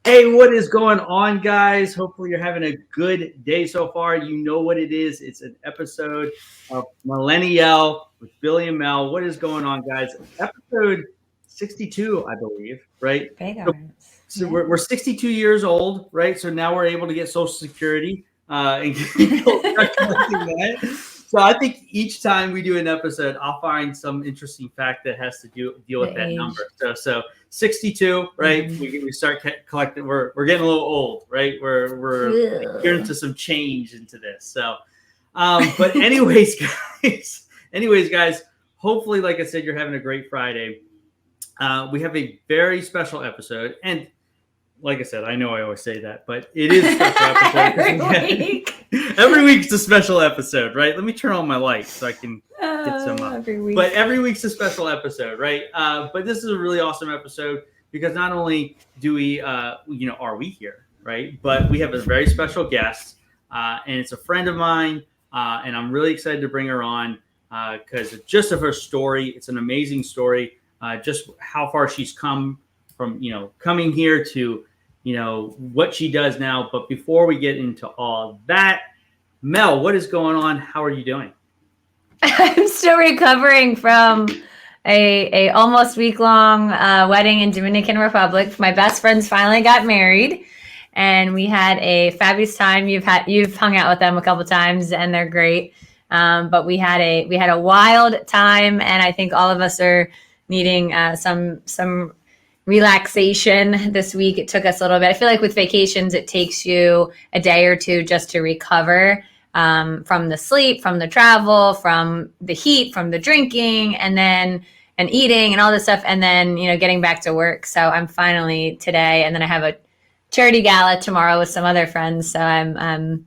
Hey, what is going on, guys? Hopefully, you're having a good day so far. You know what it is. It's an episode of Millennial with Billy and Mel. What is going on, guys? Episode 62, I believe, right? Big So, arms. so Yeah. we're 62 years old, right? So now we're able to get Social Security and start collecting that. So I think each time we do an episode, I'll find some interesting fact that has to deal with The that age. number. So 62, right? We start collecting. We're getting a little old, right? We're getting into some change into this. So, but anyways, guys. Hopefully, like I said, you're having a great Friday. We have a very special episode, and like I said, I know I always say that, but it is a special episode. Every week. Every week's a special episode, right? Let me turn on my lights so I can get some up. Every week. But every week's a special episode, right? But this is a really awesome episode because not only do we, are we here, right? But we have a very special guest, and it's a friend of mine, and I'm really excited to bring her on because just of her story, it's an amazing story. Just how far she's come from, coming here to, what she does now. But before we get into all that, Mel, what is going on? How are you doing? I'm still recovering from a almost week-long wedding in Dominican Republic. My best friends finally got married, and we had a fabulous time. You've hung out with them a couple times, and they're great. But we had a wild time, and I think all of us are needing some relaxation this week. It took us a little bit. I feel like with vacations, it takes you a day or two just to recover from the sleep, from the travel, from the heat, from the drinking, and eating and all this stuff, and then getting back to work. So I'm finally today, and then I have a charity gala tomorrow with some other friends. So I'm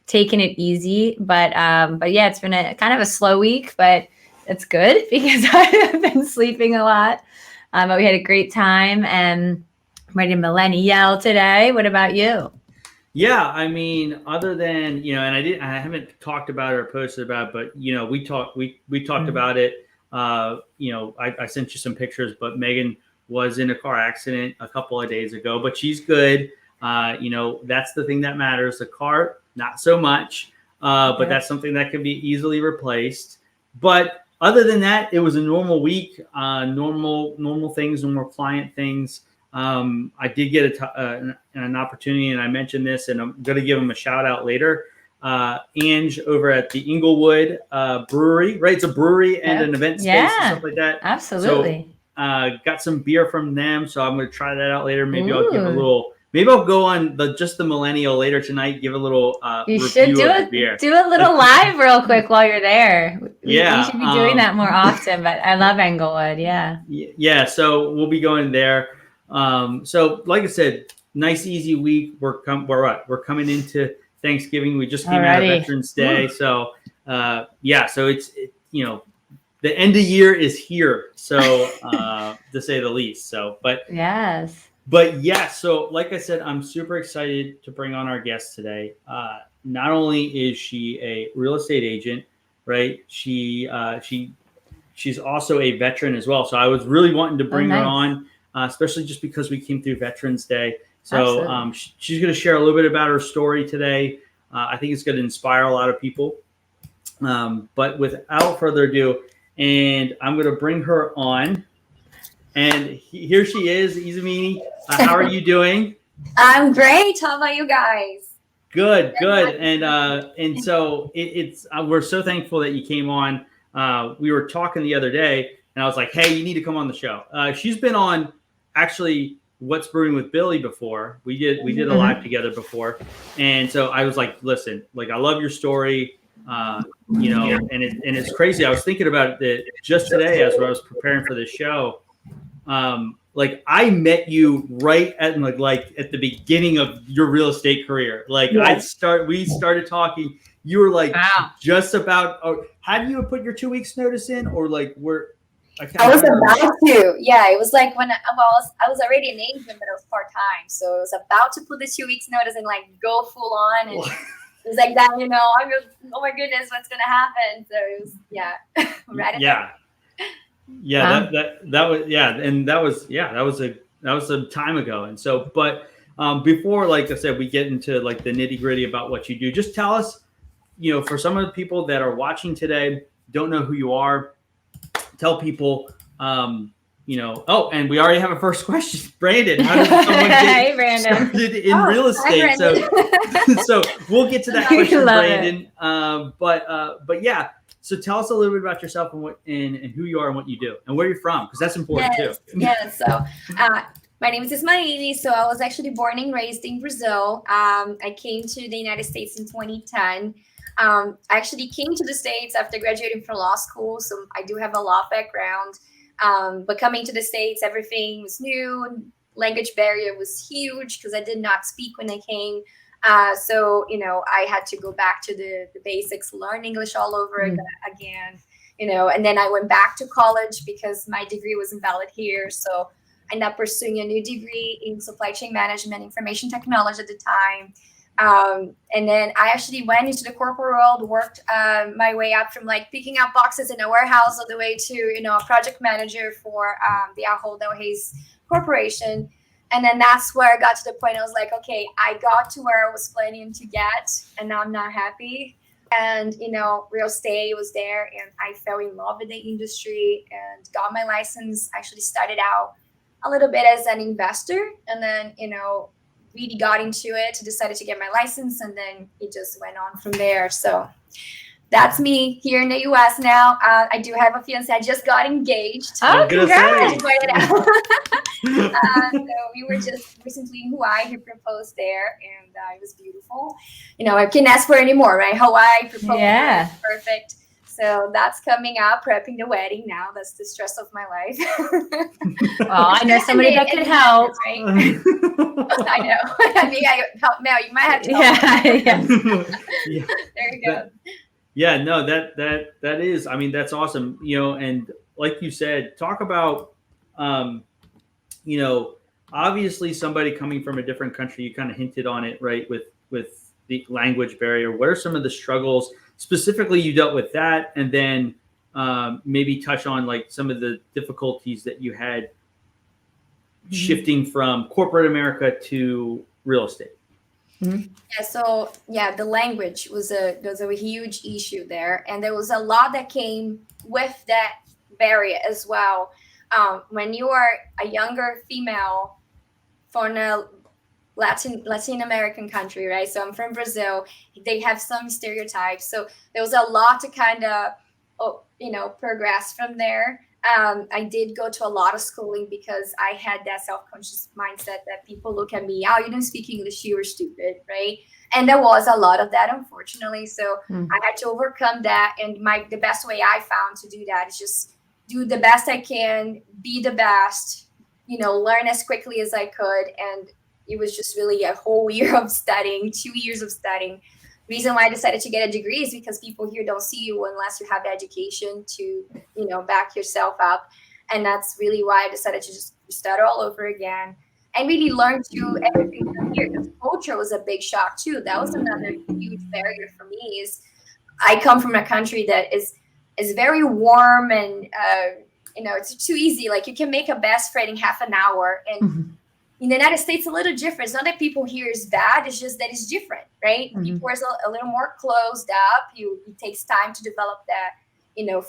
taking it easy, but yeah, it's been a kind of a slow week, but it's good because I've been sleeping a lot. But we had a great time, and I'm ready to millennial today. What about you? Yeah, I mean, other than and I haven't talked about it or posted about it, but we talked about it. I sent you some pictures, but Megan was in a car accident a couple of days ago, but she's good. That's the thing that matters. The car, not so much, but that's something that can be easily replaced. But other than that, it was a normal week, normal things, normal client things. I did get an opportunity, and I mentioned this, and I'm going to give him a shout out later. Ange over at the Inglewood Brewery, right? It's a brewery and an event space and stuff like that. Absolutely. So, got some beer from them, so I'm going to try that out later. Maybe I'll give a little. Maybe I'll go on just the millennial later tonight. Give a little. You should do a little live real quick while you're there. You should be doing that more often. But I love Englewood. Yeah. Yeah. So we'll be going there. So like I said, nice easy week. We're coming into Thanksgiving. We just came out of Veterans Day. So so it's the end of year is here. So to say the least. So But so like I said, I'm super excited to bring on our guest today. Not only is she a real estate agent, right? She's also a veteran as well. So I was really wanting to bring her on, especially just because we came through Veterans Day. So she's going to share a little bit about her story today. I think it's going to inspire a lot of people. But without further ado, and I'm going to bring her on. And here she is, Ysmaine. How are you doing? I'm great. How about you guys? Good. And so we're so thankful that you came on. We were talking the other day, and I was like, "Hey, you need to come on the show." She's been on actually What's Brewing with Billy before. We did a live together before, and so I was like, "Listen, like I love your story." And it's crazy. I was thinking about it just today as I was preparing for this show. Like I met you right at at the beginning of your real estate career. Like we started talking. You were like just about. Had you put your 2 weeks notice in, or like I was about to. Yeah, it was like when I was already an agent, but it was part time. So I was about to put the 2 weeks notice and like go full on, and it was like that. I'm just, oh my goodness, what's gonna happen? So it was right. That was a time ago. And so, but Before, like I said, we get into like the nitty gritty about what you do, just tell us, for some of the people that are watching today, don't know who you are, tell people, oh, and we already have a first question. Brandon, how does someone get started in real estate? So we'll get to that question, Brandon. But yeah, so tell us a little bit about yourself and who you are and what you do and where you're from, because that's important too. Yes. So my name is Ysmaine. So I was actually born and raised in Brazil. I came to the United States in 2010. I actually came to the States after graduating from law school. So I do have a law background. But coming to the States, everything was new. Language barrier was huge because I did not speak when I came. So, I had to go back to the basics, learn English all over again, and then I went back to college because my degree was invalid here. So I ended up pursuing a new degree in supply chain management, information technology at the time. And then I actually went into the corporate world, worked my way up from like picking up boxes in a warehouse all the way to, a project manager for the Ahold Delhaize Corporation. And then that's where I got to the point I was like, okay, I got to where I was planning to get, and now I'm not happy. And, real estate was there, and I fell in love with the industry and got my license. I actually started out a little bit as an investor, and then, really got into it, decided to get my license, and then it just went on from there. So that's me here in the U.S. now. I do have a fiance. I just got engaged. Oh, congrats! So we were just recently in Hawaii. He proposed there, and it was beautiful. I can't ask for any more, right? Hawaii proposed. Yeah. Perfect. So that's coming up, prepping the wedding now. That's the stress of my life. Well, I know somebody that could help. Right? I know. I mean, I help Mel. You might have to help. Yeah. There you go. Yeah, no, that is, I mean, that's awesome. And like you said, talk about, obviously somebody coming from a different country, you kind of hinted on it, right? With the language barrier. What are some of the struggles specifically you dealt with that? And then maybe touch on like some of the difficulties that you had shifting from corporate America to real estate. Yeah, so the language was a huge issue there, and there was a lot that came with that barrier as well. When you are a younger female from a Latin American country, right? So I'm from Brazil. They have some stereotypes, so there was a lot to kind of progress from there. I did go to a lot of schooling because I had that self-conscious mindset that people look at me, oh, you don't speak English, you were stupid, right? And there was a lot of that, unfortunately. So I had to overcome that. And the best way I found to do that is just do the best I can, be the best, learn as quickly as I could. And it was just really a whole year of studying, 2 years of studying. Reason why I decided to get a degree is because people here don't see you unless you have the education to, back yourself up. And that's really why I decided to just start all over again and really learn to everything from here. Because culture was a big shock too. That was another huge barrier for me. Is I come from a country that is very warm and it's too easy. Like you can make a best friend in half an hour, and in the United States, a little different. It's not that people here is bad. It's just that it's different, right? People are a little more closed up. It takes time to develop that,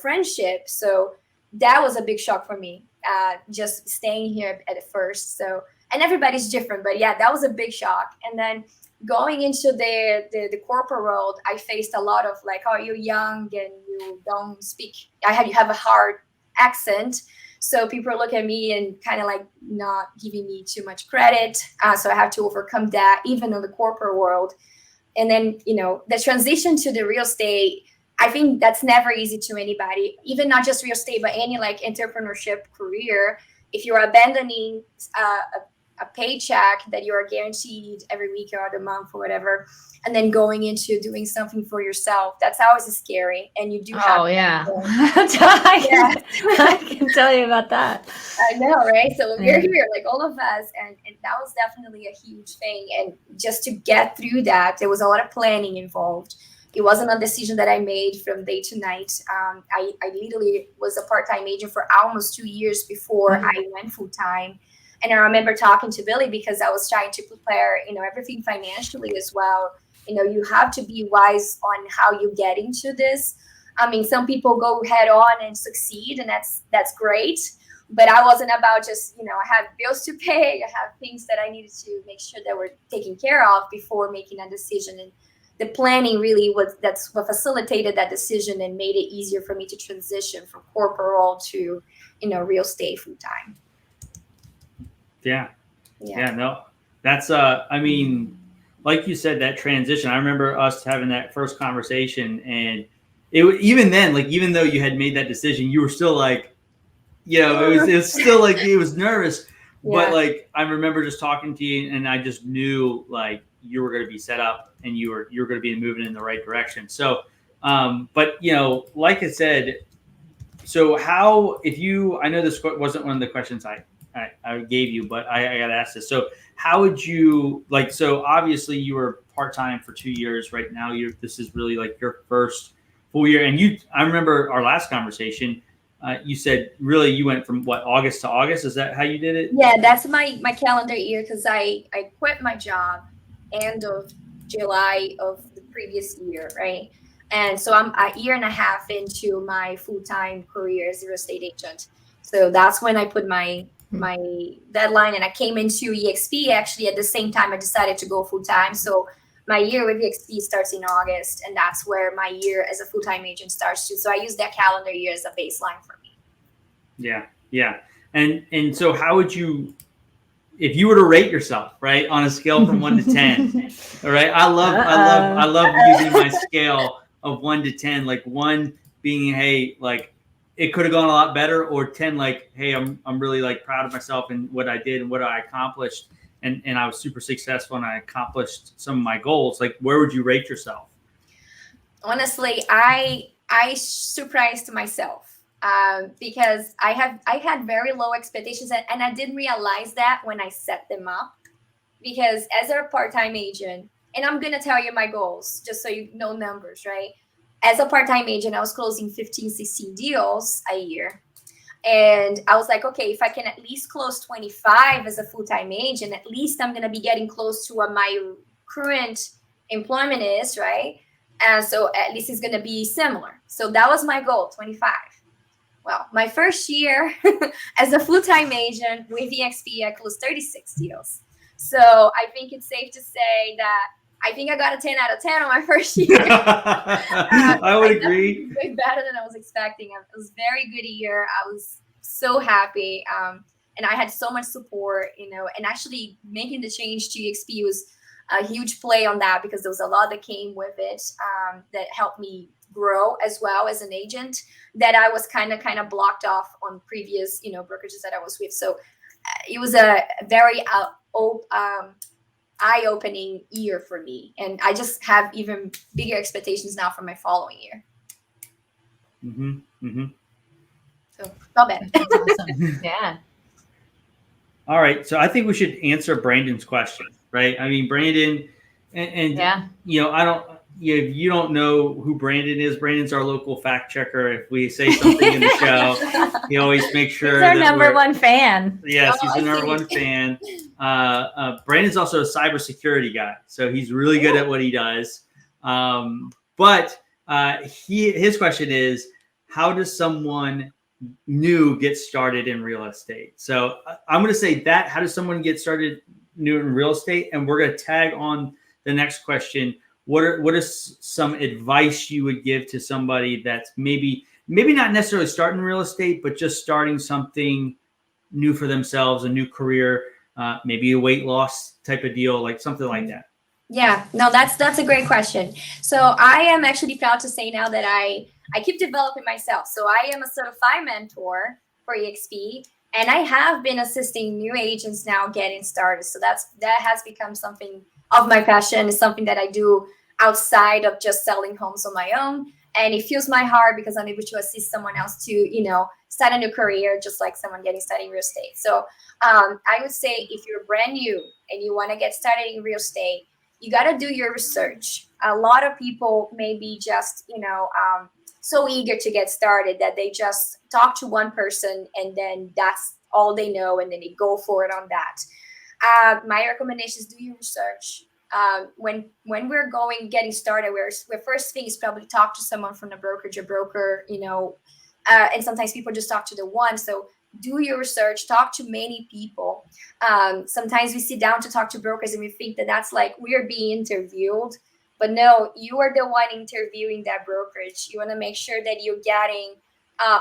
friendship. So that was a big shock for me, just staying here at first. So, and everybody's different, but yeah, that was a big shock. And then going into the corporate world, I faced a lot of like, oh, you're young and you don't speak. You have a hard accent. So people look at me and kind of like not giving me too much credit. So I have to overcome that, even in the corporate world. And then, the transition to the real estate, I think that's never easy to anybody, even not just real estate, but any like entrepreneurship career. If you're abandoning a paycheck that you are guaranteed every week or the month or whatever, and then going into doing something for yourself, that's always scary. And you do have I can tell you about that. I know, right? So we're here, like all of us, and that was definitely a huge thing. And just to get through that, there was a lot of planning involved. It wasn't a decision that I made from day to night. I literally was a part-time agent for almost 2 years before I went full-time. And I remember talking to Billy because I was trying to prepare, everything financially as well. You have to be wise on how you get into this. I mean, some people go head on and succeed, and that's great. But I wasn't about just, I have bills to pay. I have things that I needed to make sure that were taken care of before making a decision. And the planning really that's what facilitated that decision and made it easier for me to transition from corporate role to, real estate full time. Yeah. No, that's, I mean, like you said, that transition, I remember us having that first conversation, and even then, like, even though you had made that decision, you were still like, it was still like, it was nervous, but like, I remember just talking to you, and I just knew like you were going to be set up, and you were going to be moving in the right direction. So, but like I said, so how, I know this wasn't one of the questions I gave you, but I got to ask this. So how would you so obviously you were part-time for 2 years. Right now, this is really like your first full year. And I remember our last conversation, you said really you went from August to August. Is that how you did it? Yeah, that's my calendar year, because I quit my job end of July of the previous year, right? And so I'm a year and a half into my full-time career as a real estate agent. So that's when I put my deadline, and I came into EXP actually at the same time I decided to go full-time. So my year with EXP starts in August, and that's where my year as a full-time agent starts too. So I use that calendar year as a baseline for me. Yeah. And so how would you, if you were to rate yourself, right, on a scale from 1 to 10, all right? I love using my scale of 1 to 10, like 1 being, hey, like it could have gone a lot better, or 10, like, hey, I'm really like proud of myself and what I did and what I accomplished. And I was super successful, and I accomplished some of my goals. Like, where would you rate yourself? Honestly, I surprised myself because I had very low expectations, and I didn't realize that when I set them up. Because as a part-time agent, and I'm gonna tell you my goals just so you know numbers, right? As a part-time agent, I was closing 15, 16 deals a year. And I was like, okay, if I can at least close 25 as a full-time agent, at least I'm going to be getting close to what my current employment is, right? And so at least it's going to be similar. So that was my goal, 25. Well, my first year as a full-time agent with EXP, I closed 36 deals. So I think it's safe to say that I think I got a 10 out of 10 on my first year. I would agree. Way better than I was expecting. It was a very good year. I was so happy. And I had so much support, and actually making the change to EXP was a huge play on that, because there was a lot that came with it that helped me grow as well as an agent, that I was kind of blocked off on previous, brokerages that I was with. So it was a very eye-opening year for me, and I just have even bigger expectations now for my following year. So not bad. That's awesome. Yeah. All right, so I think we should answer Brandon's question, right? I mean, Brandon, and yeah, I don't. If you don't know who Brandon is, Brandon's our local fact checker. If we say something in the show, he always makes sure. He's our number one fan. Yes, he's the number one fan. Brandon's also a cybersecurity guy, so he's really good at what he does. But his question is, how does someone new get started in real estate? So I'm going to say that. How does someone get started new in real estate? And we're going to tag on the next question. What is some advice you would give to somebody that's maybe not necessarily starting real estate, but just starting something new for themselves, a new career, maybe a weight loss type of deal, like something like that? Yeah, no, that's a great question. So I am actually proud to say now that I keep developing myself. So I am a certified mentor for EXP, and I have been assisting new agents now getting started. So that has become something of my passion. It's something that I do outside of just selling homes on my own. And it fills my heart because I'm able to assist someone else to, start a new career, just like someone getting started in real estate. So I would say if you're brand new and you want to get started in real estate, you got to do your research. A lot of people may be just, so eager to get started that they just talk to one person and then that's all they know and then they go for it on that. My recommendation is do your research. When we're getting started, we're first thing is probably talk to someone from the brokerage, a broker, and sometimes people just talk to the one. So do your research, talk to many people. Sometimes we sit down to talk to brokers and we think that that's like we're being interviewed, but no, you are the one interviewing that brokerage. You want to make sure that you're getting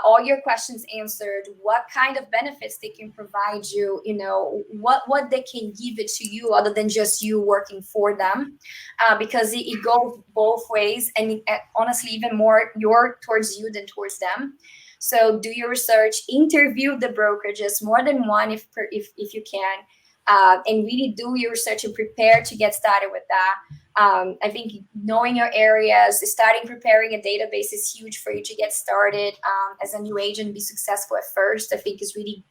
all your questions answered, what kind of benefits they can provide you, what they can give it to you other than just you working for them, because it goes both ways, and honestly, even more you're towards you than towards them. So do your research, interview the brokerages, more than one if you can, and really do your research and prepare to get started with that. I think knowing your areas, starting preparing a database is huge for you to get started as a new agent, be successful at first. I think is really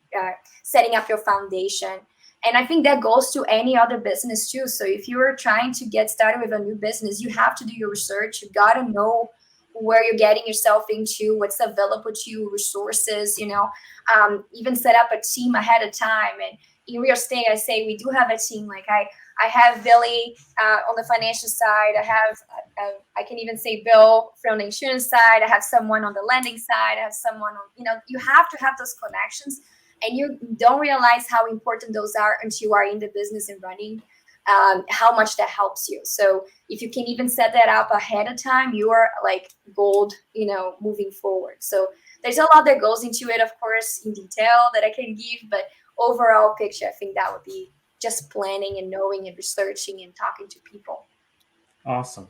setting up your foundation. And I think that goes to any other business too. So if you're trying to get started with a new business, you have to do your research. You got to know where you're getting yourself into, what's available to you, resources, even set up a team ahead of time. And in real estate, I say we do have a team. Like I have Billy on the financial side. I can even say Bill from the insurance side. I have someone on the lending side. I have someone on, you have to have those connections, and you don't realize how important those are until you are in the business and running, how much that helps you. So if you can even set that up ahead of time, you are like gold, moving forward. So there's a lot that goes into it, of course, in detail that I can give, but overall picture, I think that would be just planning and knowing and researching and talking to people. Awesome.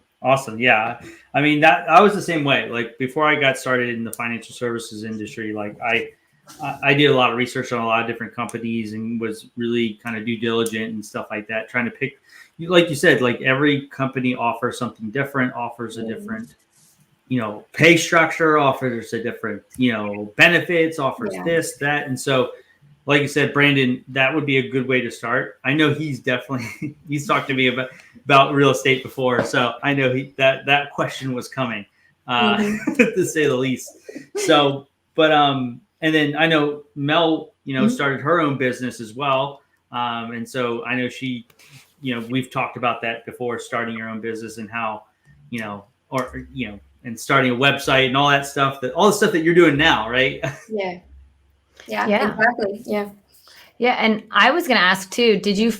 Yeah. I mean, I was the same way. Like before I got started in the financial services industry, like I did a lot of research on a lot of different companies and was really kind of due diligent and stuff like that, trying to pick, like you said, like every company offers something different, offers a different, pay structure, offers a different, benefits, offers this, that. And so, like you said, Brandon, that would be a good way to start. I know he's talked to me about real estate before. So I know that question was coming, to say the least. So, but, and then I know Mel, started her own business as well. And so I know she, we've talked about that before, starting your own business and how, and starting a website and all that stuff, all the stuff that you're doing now, right? Yeah, exactly. Yeah. And I was going to ask too, did you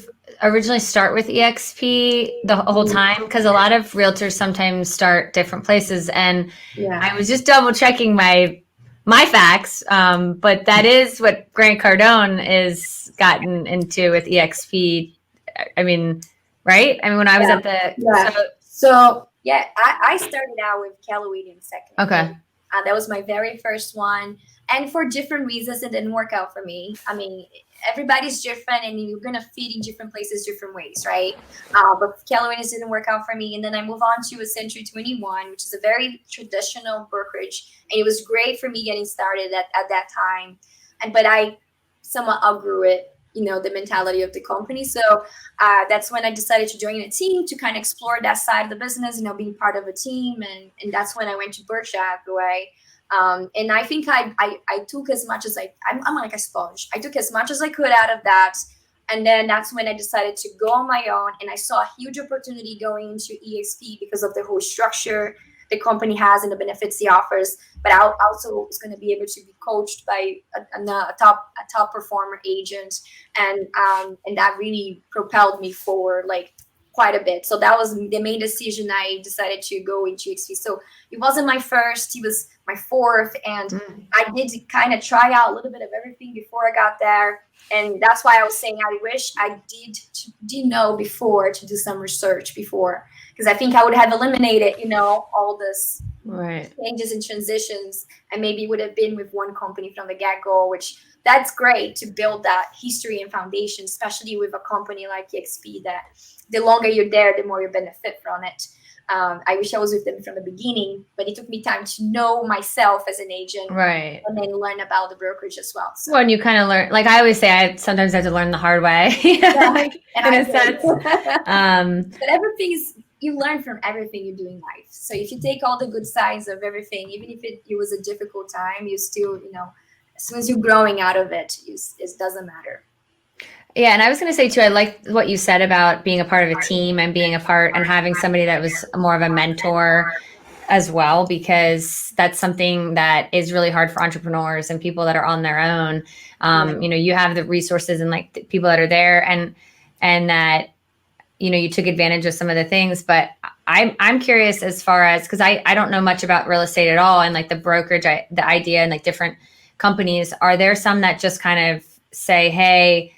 originally start with EXP the whole time? Because a lot of realtors sometimes start different places. And I was just double checking my facts. But that is what Grant Cardone is gotten into with EXP. I mean, right? I mean, when I was at the... I started out with Keller Williams second. Okay. That was my very first one. And for different reasons, it didn't work out for me. I mean, everybody's different and you're going to fit in different places, different ways, right? But Keller Williams didn't work out for me. And then I moved on to a Century 21, which is a very traditional brokerage. And it was great for me getting started at that time. But I somewhat outgrew it, the mentality of the company. So that's when I decided to join a team to kind of explore that side of the business, being part of a team. And that's when I went to Berkshire Hathaway. And I think I took as much as I'm like a sponge. I took as much as I could out of that. And then that's when I decided to go on my own. And I saw a huge opportunity going into EXP because of the whole structure the company has and the benefits he offers. But I also was going to be able to be coached by a top performer agent. And that really propelled me forward, like, quite a bit. So that was the main decision. I decided to go into EXP. So it wasn't my first, it was my fourth. And I did kind of try out a little bit of everything before I got there. And that's why I was saying I wish I did know before to do some research before, because I think I would have eliminated, all this changes and transitions, and maybe would have been with one company from the get-go, which that's great to build that history and foundation, especially with a company like EXP that the longer you're there, the more you benefit from it. I wish I was with them from the beginning, but it took me time to know myself as an agent, right? And then learn about the brokerage as well. So. Well, and you kind of learn, like I always say, I sometimes have to learn the hard way, like, in a sense. But everything is, you learn from everything you do in life. So if you take all the good sides of everything, even if it was a difficult time, you still, as soon as you're growing out of it, it doesn't matter. Yeah, and I was going to say too, I like what you said about being a part of a team and being a part and having somebody that was more of a mentor as well, because that's something that is really hard for entrepreneurs and people that are on their own. You know, you have the resources and like the people that are there, and that, you know, you took advantage of some of the things. But I'm curious as far as, because I don't know much about real estate at all, and like the brokerage, the idea, and like different companies. Are there some that just kind of say, hey,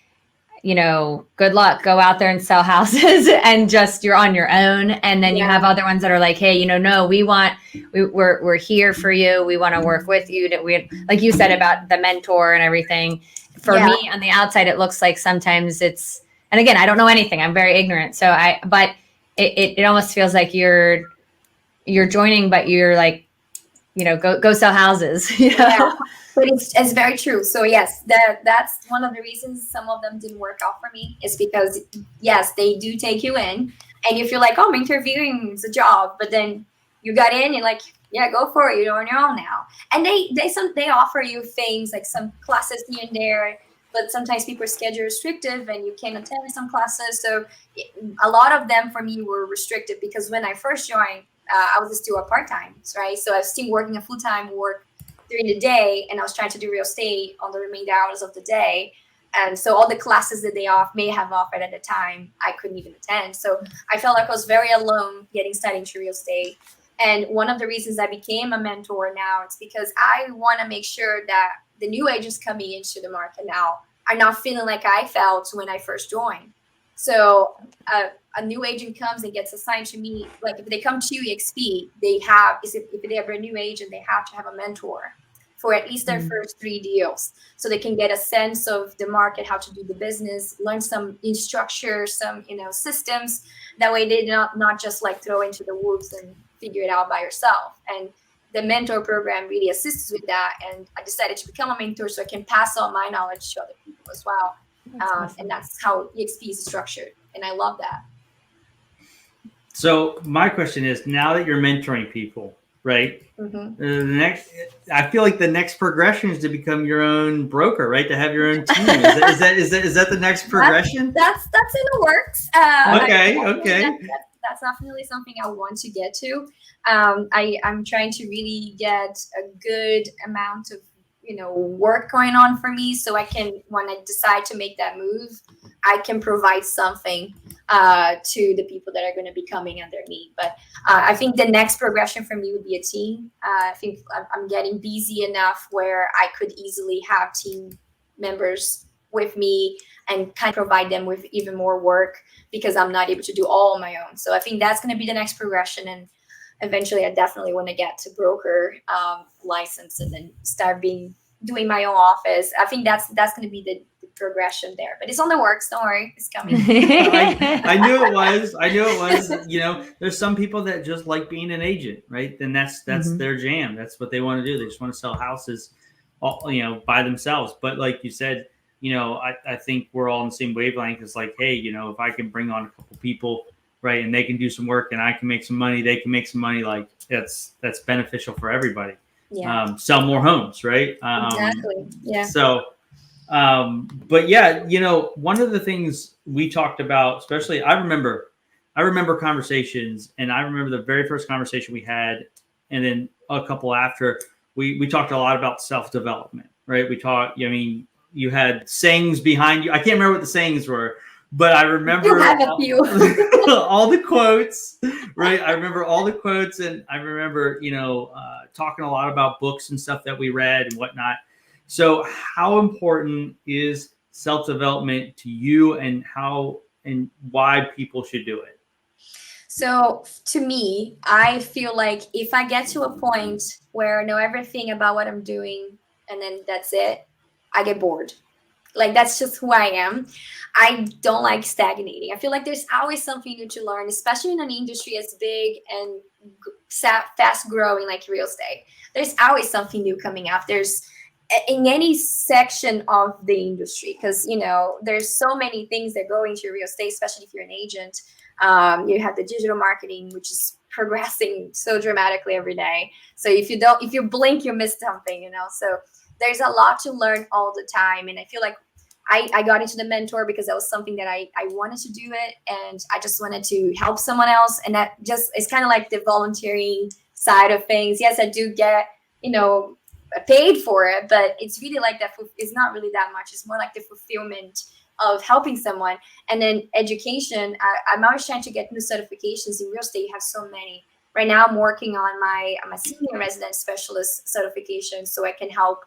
you know, good luck, go out there and sell houses and just you're on your own? And then you have other ones that are like, hey, you know, no, we're here for you. We want to work with you. That we, like you said about the mentor and everything. For me on the outside, it looks like sometimes it's, and again, I don't know anything. I'm very ignorant. So but it almost feels like you're joining, but you're like, you know, go sell houses, you know? Yeah. But it's very true. So yes, that's one of the reasons some of them didn't work out for me, is because yes, they do take you in and you feel like, oh, I'm interviewing, it's a job, but then you got in, you're like, yeah, go for it, you're on your own now. And they offer you things like some classes here and there, but sometimes people's schedule is restrictive and you can't attend some classes. So a lot of them for me were restricted, because when I first joined, I was still a part-time, right? So I was still working a full-time work during the day, and I was trying to do real estate on the remaining hours of the day. And so all the classes that they may have offered at the time, I couldn't even attend. So I felt like I was very alone getting started into real estate. And one of the reasons I became a mentor now, it's because I want to make sure that the new agents coming into the market now are not feeling like I felt when I first joined. So a new agent comes and gets assigned to me. Like if they come to EXP, if they are a new agent, they have to have a mentor for at least their first 3 deals, so they can get a sense of the market, how to do the business, learn some structure, some, you know, systems. That way they not just like throw into the woods and figure it out by yourself. And the mentor program really assists with that. And I decided to become a mentor so I can pass on my knowledge to other people as well. Awesome. And that's how EXP is structured. And I love that. So my question is, now that you're mentoring people, right? I feel like the next progression is to become your own broker, right? To have your own team. Is that the next progression? That's in the works. Okay. That's definitely something I want to get to. I'm trying to really get a good amount of, you know, work going on for me, so I can, when I decide to make that move, I can provide something to the people that are going to be coming under me. But I think the next progression for me would be a team. I think I'm getting busy enough where I could easily have team members with me and kind of provide them with even more work, because I'm not able to do all on my own. So I think that's going to be the next progression. And eventually I definitely want to get to broker license and then start doing my own office. I think that's going to be the progression there, but it's on the works. Don't worry, it's coming. I knew it was. You know, there's some people that just like being an agent, right? Then that's their jam. That's what they want to do. They just want to sell houses, you know, by themselves. But like you said, you know, I think we're all on the same wavelength. It's like, hey, you know, if I can bring on a couple people, right, and they can do some work and I can make some money, they can make some money, like that's beneficial for everybody. Yeah. Sell more homes, right? Exactly. Yeah. So, but yeah, you know, one of the things we talked about, especially I remember conversations, and I remember the very first conversation we had, and then a couple after, we talked a lot about self-development, right? We talked, I mean, you had sayings behind you. I can't remember what the sayings were, but I remember you have a few. all the quotes, right? I remember all the quotes, and I remember, you know, talking a lot about books and stuff that we read and whatnot. So how important is self-development to you, and how and why people should do it? So to me, I feel like if I get to a point where I know everything about what I'm doing and then that's it, I get bored. Like, that's just who I am. I don't like stagnating. I feel like there's always something new to learn, especially in an industry as big and fast growing like real estate. There's always something new coming up. There's in any section of the industry, because, you know, there's so many things that go into real estate, especially if you're an agent. You have the digital marketing, which is progressing so dramatically every day. So if you blink, you miss something, you know. So there's a lot to learn all the time. And I feel like I got into the mentor because that was something that I wanted to do it, and I just wanted to help someone else. And that just is kind of like the volunteering side of things. Yes, I do get, paid for it, but it's really like that. It's not really that much. It's more like the fulfillment of helping someone. And then education, I'm always trying to get new certifications. In real estate, you have so many. Right now, I'm working on I'm a senior resident specialist certification, so I can help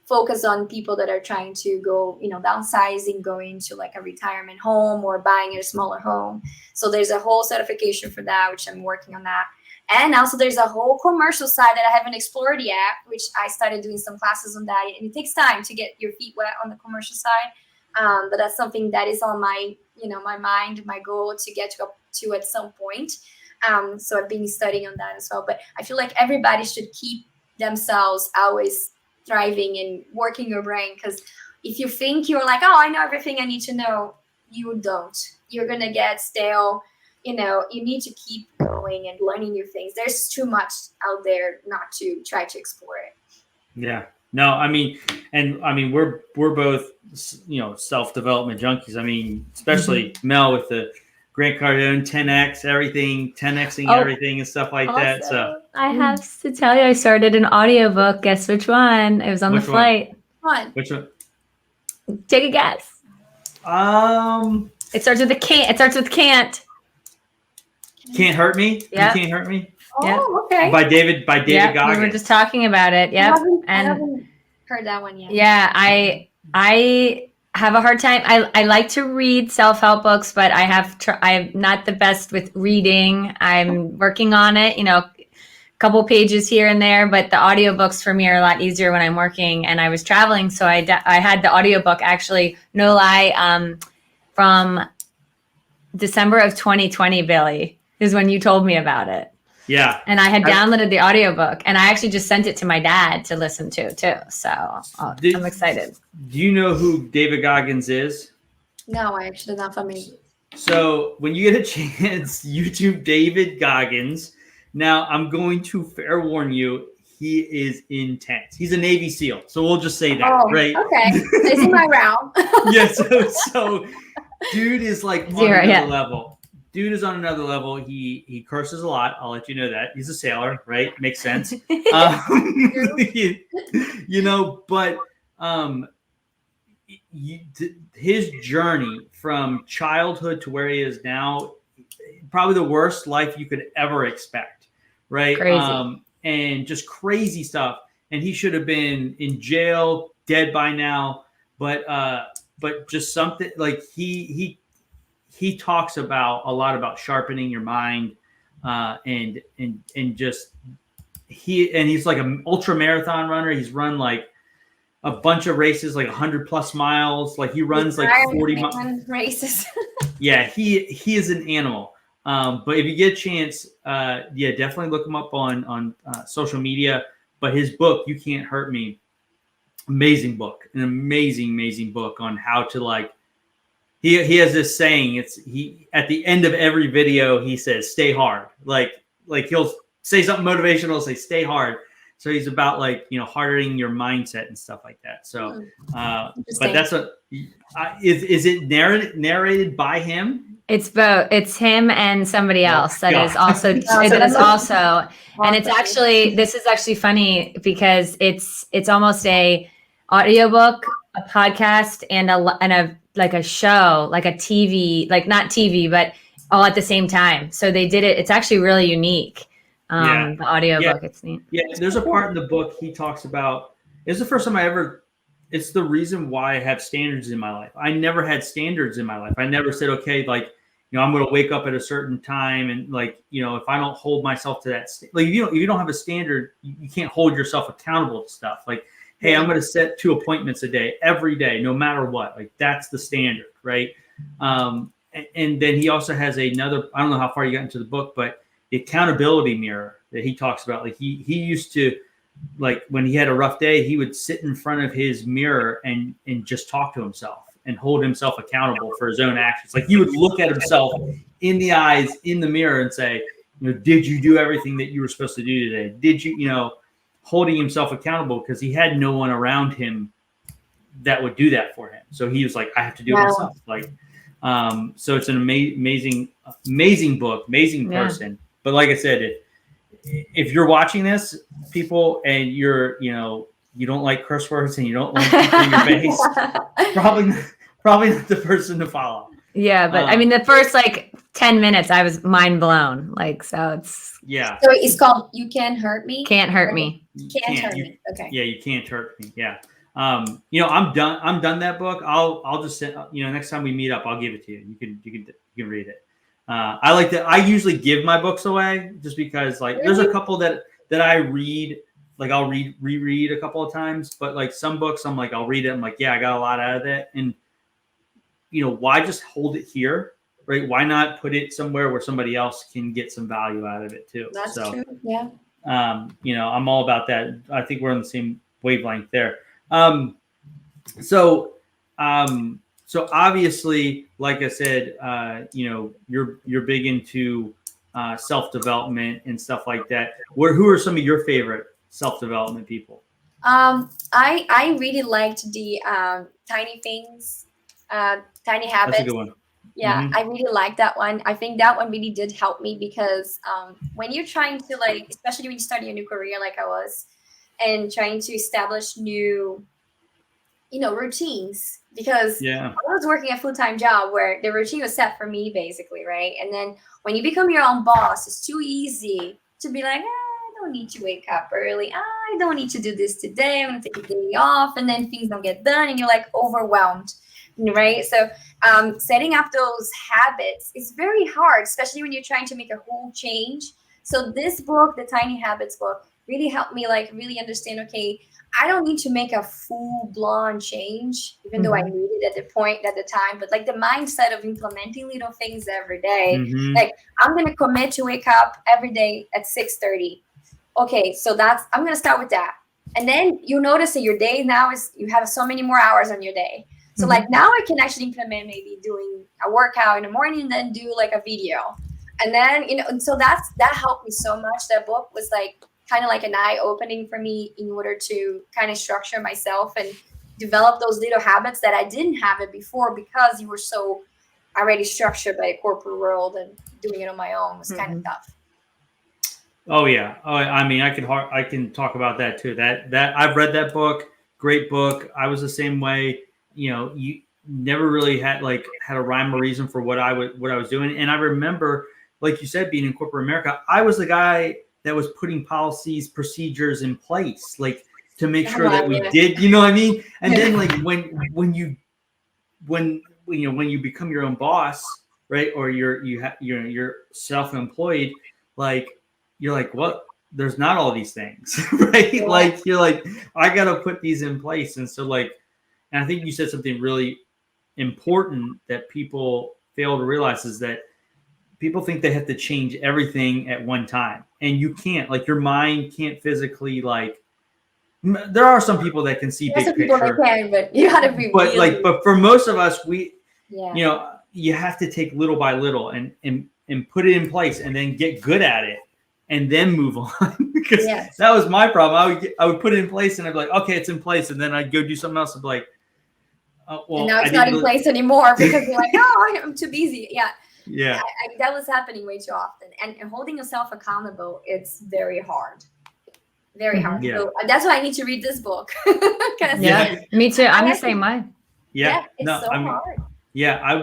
focus on people that are trying to go, downsizing, going to like a retirement home or buying a smaller home. So there's a whole certification for that, which I'm working on that. And also there's a whole commercial side that I haven't explored yet, which I started doing some classes on that. And it takes time to get your feet wet on the commercial side. But that's something that is on my, my mind, my goal to get to at some point. So I've been studying on that as well. But I feel like everybody should keep themselves always thriving and working your brain, because if you think you're like, oh, I know everything I need to know, you don't. You're gonna get stale. You need to keep going and learning new things. There's too much out there not to try to explore it. Yeah. No, I mean, we're both, self-development junkies. I mean, especially Mel with the Grant Cardone 10X, everything, 10Xing everything and stuff like that. So I have to tell you, I started an audiobook. Guess which one? It was on the flight. Which one? Take a guess. It starts with Cant. It starts with Cant. Can't Hurt Me? Yeah. You Can't Hurt Me? Oh, okay. By David Goggins. We were just talking about it. Yep. I haven't heard that one yet. Yeah, I have a hard time. I like to read self-help books, but I'm not the best with reading. I'm working on it, a couple pages here and there, but the audiobooks for me are a lot easier when I'm working. And I was traveling, so I had the audiobook, actually, no lie, from December of 2020, Billy, is when you told me about it. Yeah. And I had downloaded the audiobook, and I actually just sent it to my dad to listen to too. So I'm excited. Do you know who David Goggins is? No, I actually not familiar. So when you get a chance, YouTube David Goggins. Now I'm going to fair warn you, he is intense. He's a Navy SEAL. So we'll just say that, right? Okay. It's in my realm. Yeah, so dude is like on another level. Dude is on another level. He curses a lot. I'll let you know that. He's a sailor, right? Makes sense. But his journey from childhood to where he is now, probably the worst life you could ever expect, right? Crazy. And just crazy stuff. And he should have been in jail, dead by now. But just something like he talks a lot about sharpening your mind, and just he's like an ultra marathon runner. He's run like a bunch of races, like 100+ miles. Like he runs like 40 races. Yeah, he is an animal. But if you get a chance, definitely look him up on social media. But his book, You Can't Hurt Me, amazing book, an amazing book on how to like. He has this saying. At the end of every video he says, "Stay hard." Like he'll say something motivational, say, "Stay hard." So he's about hardening your mindset and stuff like that. So, but that's is it narrated by him? It's both. It's him and somebody else that is also, and this is actually funny because it's almost a audiobook, a podcast, and a like a show, like a TV, like not TV, but all at the same time. So they did it. It's actually really unique. The audiobook, it's neat. Yeah, there's a part in the book he talks about. It's the first time it's the reason why I have standards in my life. I never had standards in my life. I never said, okay, I'm going to wake up at a certain time. And if I don't hold myself to that, if you don't have a standard, you can't hold yourself accountable to stuff. Like, hey, I'm going to set 2 appointments a day, every day, no matter what. Like that's the standard. Right. And then he also has another, I don't know how far you got into the book, but the accountability mirror that he talks about. Like he used to, like when he had a rough day, he would sit in front of his mirror and just talk to himself and hold himself accountable for his own actions. Like he would look at himself in the eyes in the mirror and say, did you do everything that you were supposed to do today? Did you, holding himself accountable because he had no one around him that would do that for him. So he was like, I have to do it myself. Like, so it's an amazing book, amazing person. But like I said, if you're watching this, people, and you're, you don't like curse words and you don't like people in your face, probably not the person to follow. Yeah, but I mean, the first like 10 minutes, I was mind blown. Like, so it's So it's called "You Can't Hurt Me." Can't Hurt Me. Can't Hurt Me. Okay. Yeah, You Can't Hurt Me. Yeah. I'm done that book. I'll just send, next time we meet up, I'll give it to you. You can read it. I usually give my books away just because like there's a couple that I read, like I'll reread a couple of times, but like some books I'm like, I'll read it. I'm like, yeah, I got a lot out of it. And why just hold it here? Right? Why not put it somewhere where somebody else can get some value out of it too? That's true. Yeah. I'm all about that. I think we're on the same wavelength there. So obviously, like I said, you're big into self-development and stuff like that. Who are some of your favorite self-development people? I really liked the Tiny Things, Tiny Habits. That's a good one. Yeah, I really like that one. I think that one really did help me because when you're trying to like, especially when you start a new career like I was, and trying to establish new, routines, because I was working a full-time job where the routine was set for me basically, right? And then when you become your own boss, it's too easy to be like, I don't need to wake up early. I don't need to do this today. I'm going to take a day off, and then things don't get done and you're like overwhelmed. Right. So setting up those habits is very hard, especially when you're trying to make a whole change. So this book, the Tiny Habits book, really helped me like really understand, okay, I don't need to make a full-blown change, even though I needed at the time, but like the mindset of implementing little things every day. Like I'm going to commit to wake up every day at 6:30. Okay. So I'm going to start with that. And then you notice that your day now you have so many more hours on your day. So like now I can actually implement maybe doing a workout in the morning and then do like a video. And then, and so that helped me so much. That book was like kind of like an eye opening for me in order to kind of structure myself and develop those little habits that I didn't have it before because you were so already structured by the corporate world, and doing it on my own was kind of tough. Oh yeah. Oh, I mean, I can talk about that too. That I've read that book. Great book. I was the same way. You never really had a rhyme or reason for what I was doing. And I remember, like you said, being in corporate America, I was the guy that was putting policies, procedures in place, like to make sure that we did, you know what I mean? And then like when you become your own boss, right? Or you're self-employed, like you're like, what? There's not all these things, right? Yeah. Like you're like, I got to put these in place. And so like, and I think you said something really important that people fail to realize is that people think they have to change everything at one time, and you can't. Like your mind can't physically there are some people that can see big picture, but you gotta be. But for most of us, you have to take little by little and put it in place, and then get good at it, and then move on. Because that was my problem. I would put it in place, and I'd be like, okay, it's in place, and then I'd go do something else, and be like, well, and now it's not in place anymore because you're like, oh, I'm too busy. Yeah. That was happening way too often. And holding yourself accountable, it's very hard. Very hard. Yeah. So that's why I need to read this book. Me too. I'm the same way. Yeah. It's hard. Yeah, I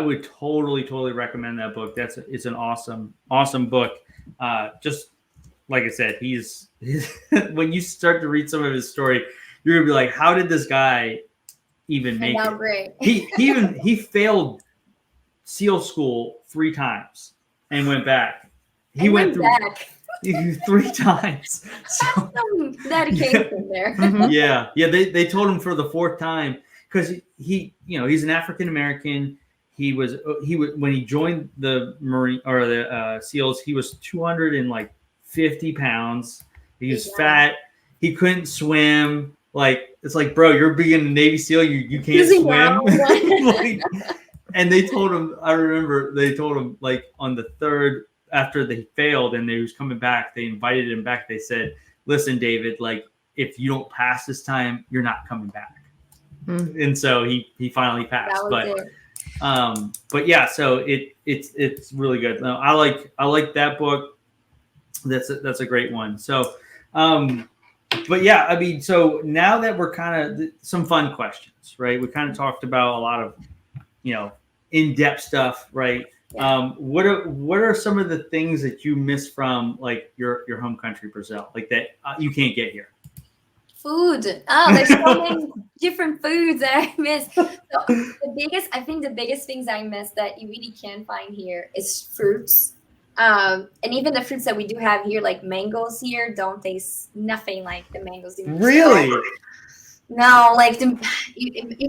would totally recommend that book. It's an awesome book. Just like I said, he's when you start to read some of his story, you're gonna be like, how did this guy even make it? Great. He failed SEAL school 3 times and went back. He went through 3 times. So, some dedication there. Yeah. They told him for the 4th time, because he's an African American. He was when he joined the Marine or the SEALs, he was 250 pounds. He was fat. He couldn't swim. Like, it's like, bro, you're being a Navy SEAL. You can't swim. And they told him, I remember they told him, like, on the 3rd, after they failed and they was coming back, they invited him back. They said, listen, David, like if you don't pass this time, you're not coming back. And so he finally passed. But yeah, so it's really good. No, I like that book. That's a great one. So, but yeah, I mean, so now that we're kind of some fun questions, right? We kind of talked about a lot of, in-depth stuff, right? Yeah. What are some of the things that you miss from like your home country, Brazil, like that you can't get here? Food. Oh, there's so many different foods that I miss. So I think the biggest things I miss that you really can't find here is fruits. And even the fruits that we do have here, like mangoes here, don't taste nothing like the mangoes in Brazil. Really? No, like you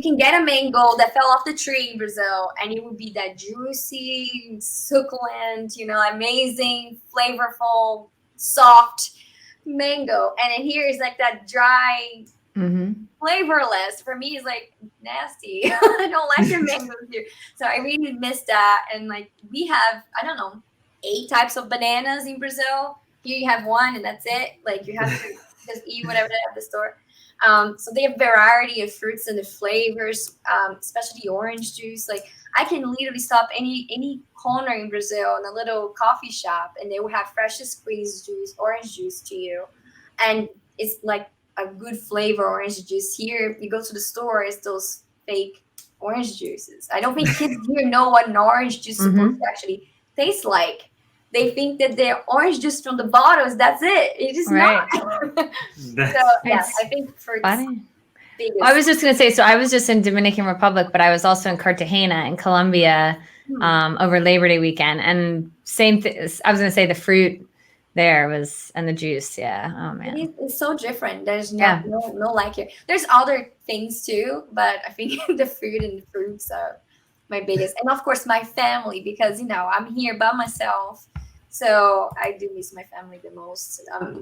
can get a mango that fell off the tree in Brazil, and it would be that juicy, succulent, amazing, flavorful, soft mango. And then here is like that dry, flavorless. For me, it's like nasty. I don't like the mangoes here, so I really miss that. And like we have, I don't know, 8 types of bananas in Brazil. Here you have 1, and that's it. Like you have to just eat whatever they have at the store. So they have variety of fruits and the flavors, especially orange juice. Like I can literally stop any corner in Brazil in a little coffee shop, and they will have freshly squeezed juice, orange juice to you. And it's like a good flavor orange juice. Here, you go to the store, it's those fake orange juices. I don't think kids here know what an orange juice is supposed to actually taste like. They think that they're orange juice from the bottles. That's it. It is not. So yeah, I think fruits. I was just going to say, so I was just in Dominican Republic, but I was also in Cartagena in Colombia over Labor Day weekend. And same thing. I was going to say the fruit there was, and the juice. Yeah. Oh man. It's so different. There's no like it. There's other things too, but I think the food and the fruits are my biggest. And of course my family, because I'm here by myself. So I do miss my family the most.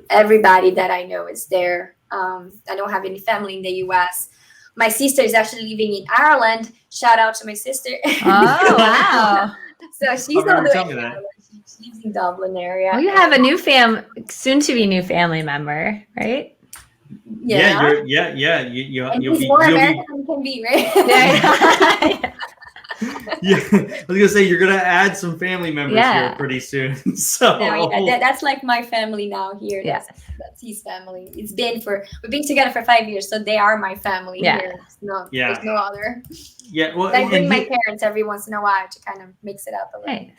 Everybody that I know is there. I don't have any family in the US. My sister is actually living in Ireland. Shout out to my sister. Oh, wow. So she's not doing Ireland. She lives in Dublin area. Well, you have a new soon to be new family member, right? Yeah. You'll be more American than can be, right? Yeah. Yeah, I was gonna say you're gonna add some family members here pretty soon. So that's like my family now here. Yeah. That's his family. We've been together for 5 years, so they are my family here. There's no other. Yeah, well, I bring my parents every once in a while to kind of mix it up a little. Nice.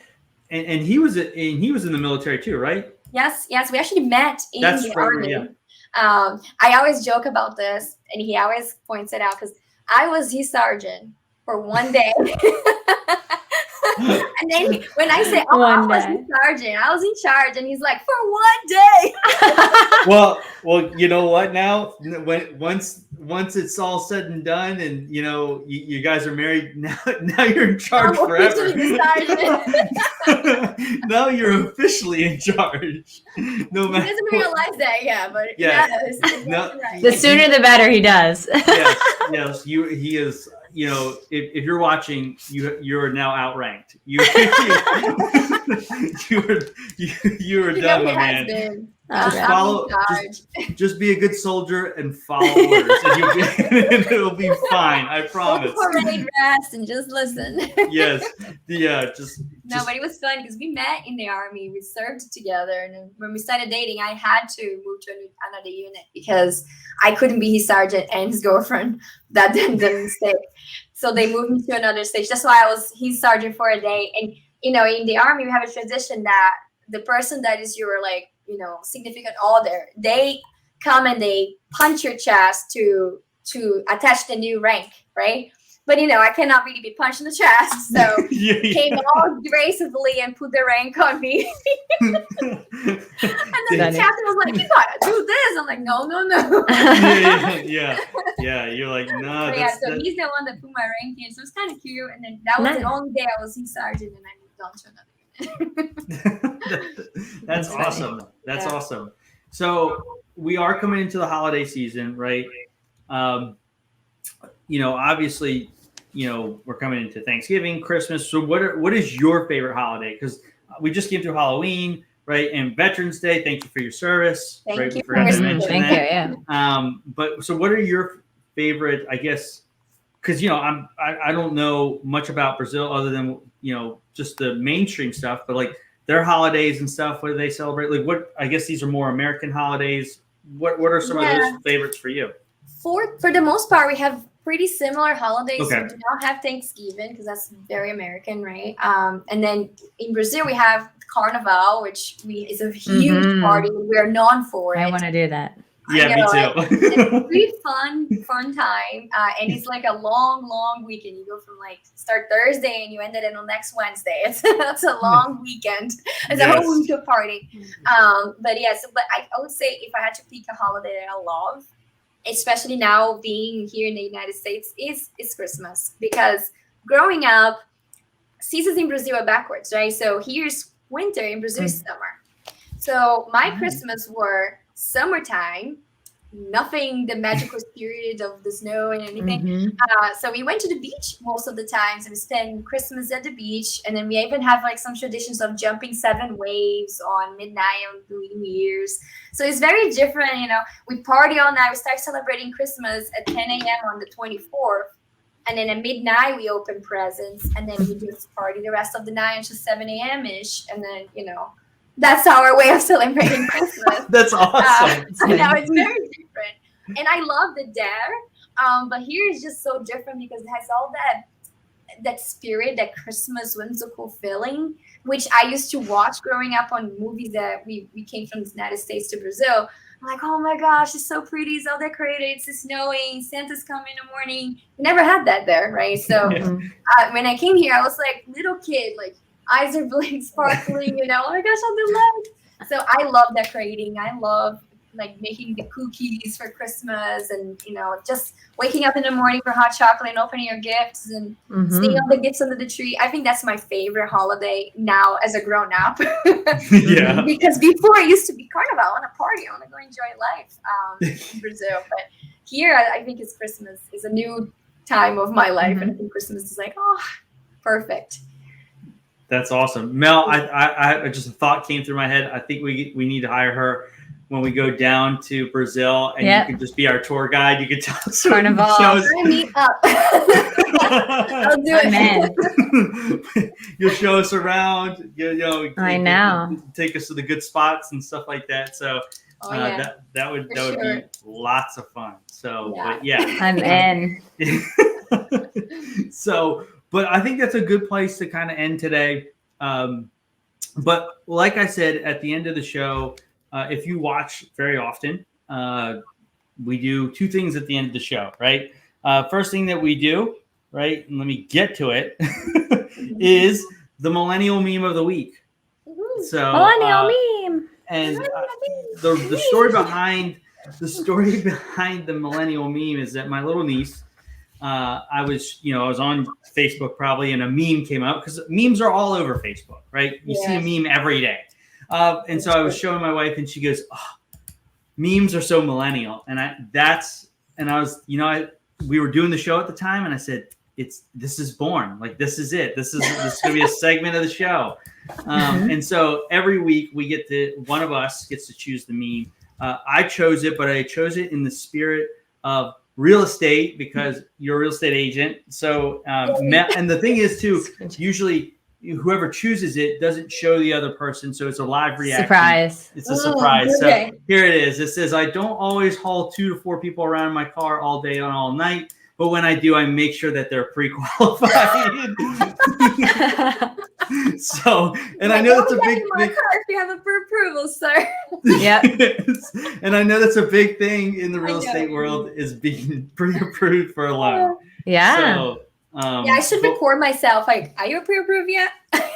And he was in the military too, right? Yes. We actually met in the army. Yeah. I always joke about this, and he always points it out because I was his sergeant for one day. And then when I say, I was in sergeant, I was in charge, and he's like, for one day. well, you know what now? Once it's all said and done, and you guys are married, now you're in charge forever. Now you're officially in charge. No matter. He doesn't realize that, but right. The sooner the better he does. Yes, he is. If you're watching, you're now outranked. You are done, my man. Just be a good soldier and follow orders, and it'll be fine. I promise. Parade rest and just listen. Yes, yeah. But it was fun because we met in the army. We served together, and when we started dating, I had to move to another unit because I couldn't be his sergeant and his girlfriend. That didn't stick. So they moved me to another stage. That's why I was his sergeant for a day. And in the army, we have a tradition that the person that is your significant other, they come and they punch your chest to attach the new rank, right? But I cannot really be punched in the chest, so he came all gracefully and put the rank on me. And then the captain was like, "You gotta do this." I'm like, "No." Yeah. You're like, no. So he's the one that put my rank in, so it's kind of cute. And then that was the only day I was in sergeant, and I moved on to another unit. That's awesome. That's awesome. So we are coming into the holiday season, right? Obviously, we're coming into Thanksgiving, Christmas. So what is your favorite holiday? Because we just came through Halloween, right? And Veterans Day, thank you for your service. Thank right? you. We forgot to Mhm. mention Thank that. you. Yeah. But so what are your favorite, I guess, because, I don't know much about Brazil other than, just the mainstream stuff, but like their holidays and stuff, what do they celebrate? Like I guess these are more American holidays. What are some of those favorites for you? For the most part, we have pretty similar holidays. Okay. We do not have Thanksgiving because that's very American, right? And then in Brazil, we have Carnival, which is a huge party. We are known for it. I want to do that. Yeah, me too. It's a pretty fun time. And it's like a long weekend. You go from start Thursday and you end it on next Wednesday. It's a long weekend. It's a whole week of party. But I would say if I had to pick a holiday that I love, especially now being here in the United States, is Christmas. Because growing up, seasons in Brazil are backwards, right? So here's winter, in Brazil is summer. So my Christmas were summertime, nothing the magical spirit of the snow and anything. So we went to the beach most of the time. So we spent Christmas at the beach, and then we even have some traditions of jumping 7 waves on midnight on New Year's. So it's very different, We party all night. We start celebrating Christmas at 10 a.m. on the 24th. And then at midnight, we open presents, and then we just party the rest of the night until 7 a.m.-ish. And then, that's our way of celebrating Christmas. That's awesome. I know, it's very different. And I love the there. But here is just so different because it has all that spirit, that Christmas whimsical feeling, which I used to watch growing up on movies that we came from the United States to Brazil. I'm like, oh my gosh, it's so pretty. It's all decorated. It's snowing. Santa's coming in the morning. We never had that there, right? So when I came here, I was like little kid, eyes are blinking, sparkling, oh my gosh, all the lights. So I love decorating. I love making the cookies for Christmas and, just waking up in the morning for hot chocolate and opening your gifts and seeing all the gifts under the tree. I think that's my favorite holiday now as a grown up. Yeah. Because before it used to be Carnival. I want to party. I want to go enjoy life in Brazil. But here, I think it's Christmas. It's a new time of my life. And I think Christmas is perfect. That's awesome. Mel, I just a thought came through my head. I think we need to hire her when we go down to Brazil, and you can just be our tour guide. You could tell us Carnival. Sign me up. I'll do it. You'll show us around. I know. Take us to the good spots and stuff like that. So that would be lots of fun. So, but I'm in. So. But I think that's a good place to kind of end today. But like I said, at the end of the show, if you watch very often, we do 2 things at the end of the show, right? First thing that we do, right, and let me get to it, is the millennial meme of the week. So millennial meme. And the story behind the millennial meme is that my little niece, I was on Facebook probably, and a meme came up because memes are all over Facebook, right? You see a meme every day. And so I was showing my wife, and she goes, oh, memes are so millennial. And we were doing the show at the time, and I said, this is born. This is it. This is going to be a segment of the show. And so every week one of us gets to choose the meme. I chose it, but I chose it in the spirit of real estate because you're a real estate agent. So, and the thing is too, usually whoever chooses it doesn't show the other person. So it's a live reaction. Surprise. It's a surprise. Okay. So here it is. It says, I don't always haul 2 to 4 people around in my car all day and all night. But when I do, I make sure that they're pre-qualified. So, and I know that's a big thing. If you have a pre-approval, sir. Yeah. And I know that's a big thing in the real estate world is being pre-approved for a loan. Yeah. So, I should record myself. Are you pre-approved yet? That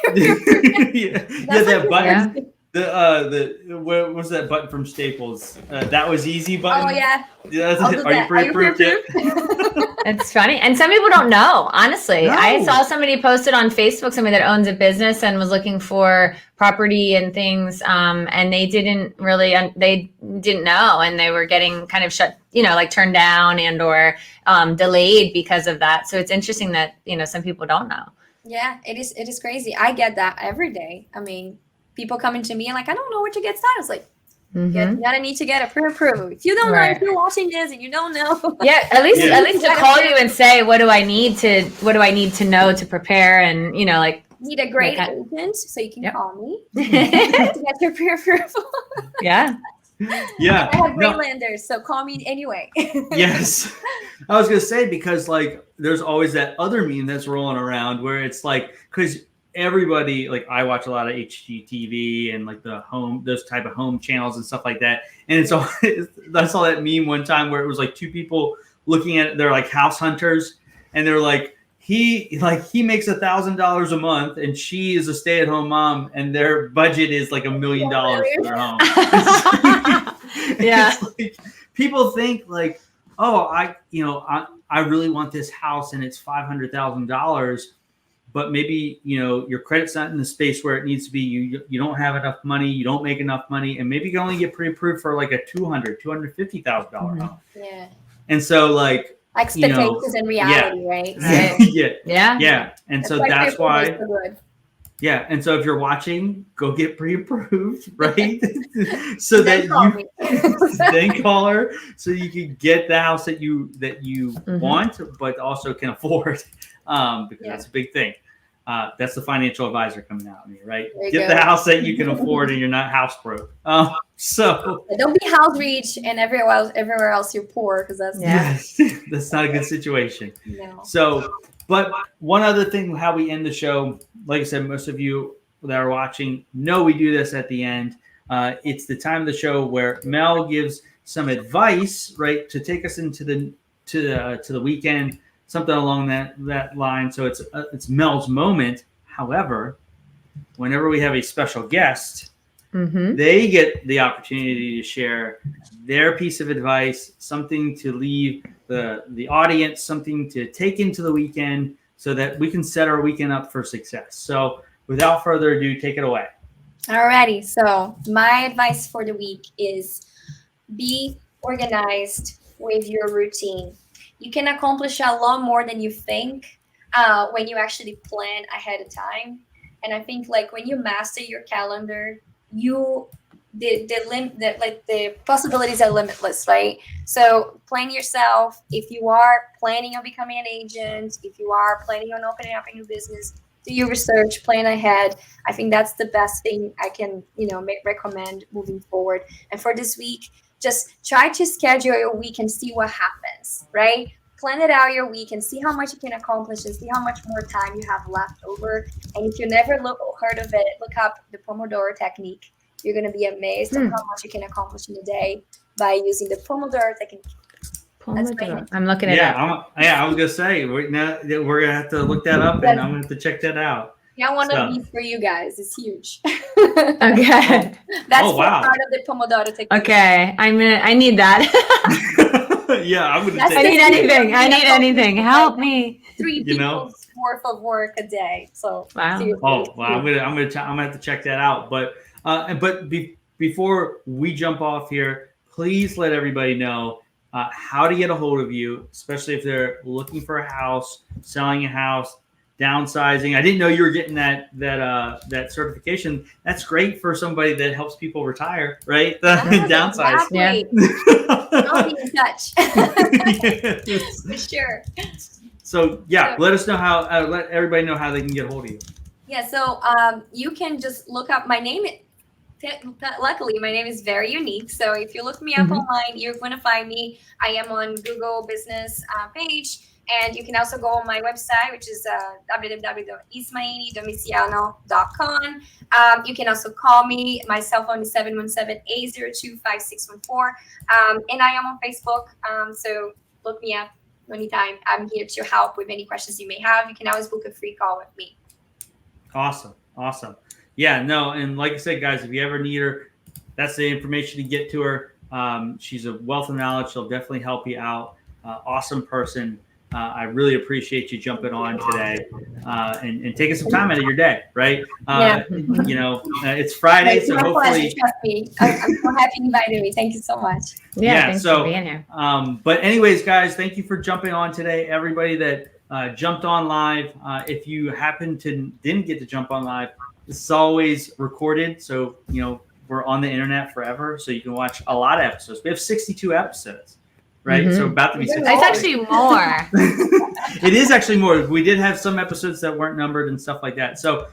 button. Yeah. What was that button from Staples? That was easy button. Oh yeah. Are you pre-approved yet? It's funny. And some people don't know, honestly. No. I saw somebody posted on Facebook, somebody that owns a business and was looking for property and things. And they didn't know, and they were getting kind of shut, turned down and or delayed because of that. So it's interesting that, some people don't know. Yeah, it is crazy. I get that every day. I mean, people coming to me and like, I don't know where to get started. It's like, Mm-hmm. you gotta need to get a pre-approval. If you don't know, if you're watching this and you don't know, at least to call you and say, what do I need to know to prepare, and like need a great agent, so you can call me to get your pre-approval. Yeah. I have great lenders, so call me anyway. Yes. I was gonna say, because like there's always that other meme that's rolling around where it's like, because everybody, like I watch a lot of HGTV and like those type of home channels and stuff like that, and it's all I saw that meme one time where it was like two people looking at it, they're like house hunters, and they're like, he makes $1,000 a month and she is a stay-at-home mom and their budget is like $1 million for their home. Yeah. Like, people think like, oh, I really want this house and it's $500,000, but maybe your credit's not in the space where it needs to be. You don't have enough money, you don't make enough money, and maybe you can only get pre-approved for like a $250,000 home. Yeah. And so like expectations and reality, right? Yeah. And so that's why. Yeah, and so if you're watching, go get pre-approved, right? So that you then call her, so you can get the house that you want, but also can afford, because that's a big thing. That's the financial advisor coming out at me, right? Get the house that you can afford, and you're not house broke. So don't be house rich and everywhere else you're poor, because that's that's not a good situation. No. So. But one other thing, how we end the show, like I said, most of you that are watching know we do this at the end. It's the time of the show where Mel gives some advice, right, to take us into the weekend, something along that line. So it's Mel's moment. However, whenever we have a special guest, they get the opportunity to share their piece of advice, something to leave the audience, something to take into the weekend so that we can set our weekend up for success. So without further ado, take it away. Alrighty. So my advice for the week is be organized with your routine. You can accomplish a lot more than you think when you actually plan ahead of time. And I think like when you master your calendar, the possibilities are limitless, right? So plan yourself. If you are planning on becoming an agent, if you are planning on opening up a new business, do your research, plan ahead. I think that's the best thing I can, recommend moving forward. And for this week, just try to schedule your week and see what happens, right? Plan it out your week and see how much you can accomplish and see how much more time you have left over. And if you never heard of it, look up the Pomodoro technique. You're going to be amazed at how much you can accomplish in a day by using the Pomodoro technique. Pomodoro. I'm looking at it. I was going to say, we're going to have to look that up, and I'm going to have to check that out. Yeah, one of these for you guys. It's huge. Okay. That's part of the Pomodoro technique. Okay. I need that. Yeah, I'm going to I need anything. I need anything. Help me. 3 people's worth of work a day. So wow. Seriously. Oh, well, I'm gonna have to check that out. But before we jump off here, please let everybody know how to get a hold of you, especially if they're looking for a house, selling a house, downsizing. I didn't know you were getting that certification. That's great for somebody that helps people retire, right? Downsize. Exactly. I'll be in touch. For sure. So let us know how. Let everybody know how they can get a hold of you. Yeah. So you can just look up my name. Luckily, my name is very unique. So if you look me up online, you're going to find me. I am on Google Business page. And you can also go on my website, which is www.ysmainedomiciano.com. You can also call me. My cell phone is 717-802-5614. And I am on Facebook. So look me up anytime. I'm here to help with any questions you may have. You can always book a free call with me. Awesome. Yeah, no, and like I said, guys, if you ever need her, that's the information to get to her. She's a wealth of knowledge. She'll definitely help you out. Awesome person. I really appreciate you jumping on today and taking some time out of your day, right? It's Friday, so hopefully. Trust me. I'm so happy you invited me. Thank you so much. Thanks for being here. But anyways, guys, thank you for jumping on today. Everybody that jumped on live, if you happen to didn't get to jump on live, This is always recorded, so we're on the internet forever, so you can watch a lot of episodes. We have 62 episodes, right? So about to be 62. It's actually more. It is actually more. We did have some episodes that weren't numbered and stuff like that. So,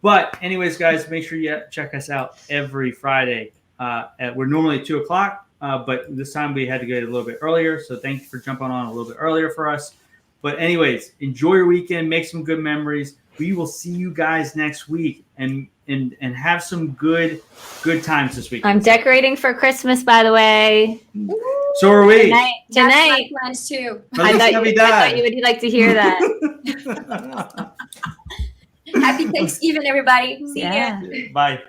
but anyways, guys, make sure you check us out every Friday. We're normally at 2:00, but this time we had to get a little bit earlier. So thank you for jumping on a little bit earlier for us. But anyways, enjoy your weekend. Make some good memories. We will see you guys next week and have some good times this week. I'm decorating for Christmas, by the way. So are we. Tonight. That's my plans too. I thought you would like to hear that. Happy Thanksgiving, everybody. See ya. Bye.